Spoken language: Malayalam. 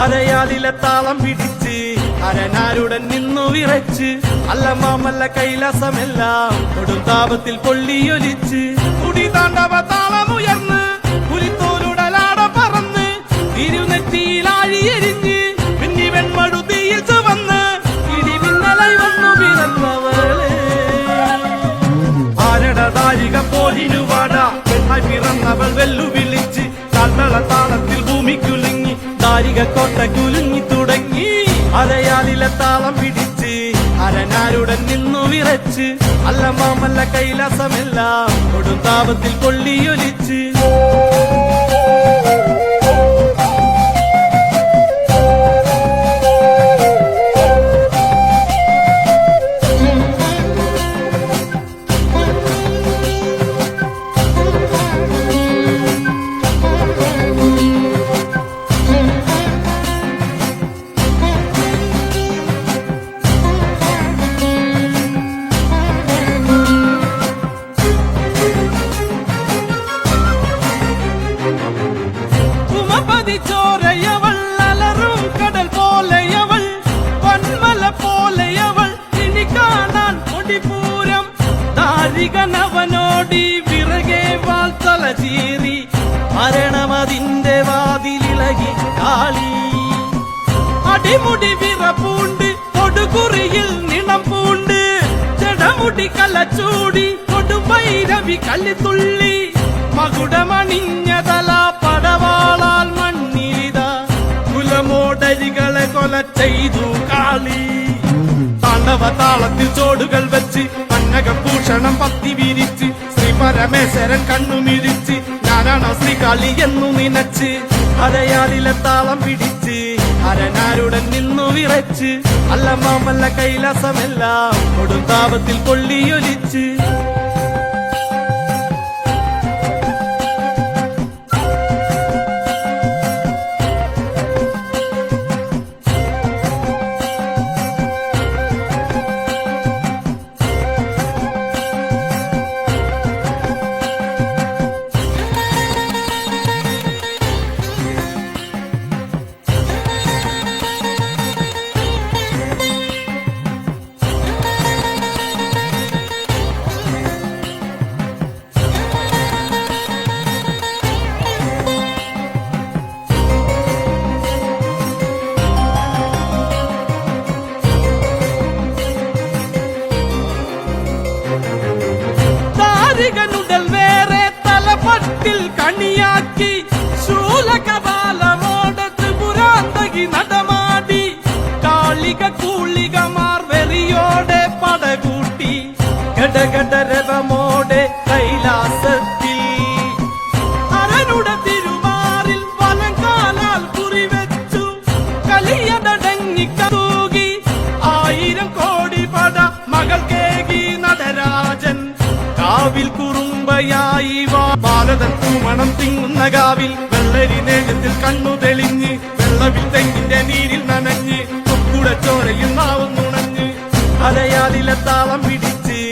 അരയാലിലെ താളം പിടിച്ച് അരനാരുടൻ നിന്നു വിറച്ച് അല്ലമാമല്ല കൈലാസമെല്ലാം കൊടുങ്കാപത്തിൽ പൊള്ളിയൊലിച്ച് കുടി താണ്ടവ താളമുയർന്ന് പുലിത്തോലുടലാട പറന്ന് തിരുനെറ്റിയിലാഴിയെരിഞ്ഞ് പിന്നി വെൺമടുതിയിൽ ചുവന്ന് ഇടിമിന്നലായി വന്നു പിറന്നവളെ ആരടതാരിക പോലിനുവാട പെണ്ണായി പിറന്നവൾ വെല്ലുവിളിച്ച് കാൽമള താളത്തിൽ ഭൂമിക്കുലുങ്ങി താരിക കോട്ട കുലുങ്ങി തുടങ്ങി അരയാലിലെ താളം പിടിച്ച് അരനാരുടൻ നിന്നു വിറച്ച് അല്ലമാമല്ല കൈലാസമെല്ലാം കൊടുങ്കാപത്തിൽ പൊള്ളിയൊലിച്ച് ചോരയവൾ അലറും കടൽ പോലെയവൾ വന്മല പോലെയവൾ ഇനി കാണാൻ കൊടിപൂരം താരികനവനോടി വിറകെ വാൾ തല ചീറി മരണമതിന്റെ വാതിലിളകി കാളി അടിമുടി വിറപ്പൂണ്ട് കൊടുകുറിയിൽ നിണം പൂണ്ട് ജടമുടി കലച്ചൂടി കൊടുമ്പൈരവി കല്ലിത്തുള്ളി മകുടമണിഞ്ഞതല പടവാളാൽ മണ്ണിലിത കുലമോടരികളെ കൊല ചെയ്തു കാളി താണ്ഡവ താളത്തിൽ ചോടുകൾ വെച്ച് പന്നകഭൂഷണം പത്തി വിരിച്ച് ശ്രീ പരമേശ്വരൻ കണ്ണുമിഴിച്ച് ഞാനാണോ ശ്രീകാളി എന്നു നിനച്ച് അരയാലിലെ താളം പിടിച്ച് അരനാരുടൻ നിന്നു വിറച്ച് അല്ലമാമല്ല കൈലാസമെല്ലാം കൊടുങ്കാപത്തിൽ പൊള്ളിയൊലിച്ച് ുടൽ വേറെ തലപ്പട്ടിൽ കണിയാക്കി ശൂലകപാലമോടെ ത്രിപുരാന്തകി നടമാടി കാളിക കൂളികമാർ വെറിയോടെ പടകൂട്ടി ഗടഗടരവമോടെ കൈലാസത്തിൽ അരനുടെ തിരുമാറിൽ വലങ്കാലാൽ കുറിവെച്ചു കലിയടങ്ങിക്കതൂകി 1000 കോടി പട മകൾ കേകി നടരാജൻ കാവിൽ കുറുമ്പയായി ഭാരതൻ പൂമണം തിങ്ങുന്ന കാവിൽ വെള്ളരി നേരത്തിൽ കണ്ണു തെളിഞ്ഞ് വെള്ളവിൽ തെങ്ങിന്റെ നീരിൽ നനഞ്ഞ് കൊക്കുട ചോരയിൽ നാവും നുണഞ്ഞ് അരയാലിലെ താളം പിടിച്ച്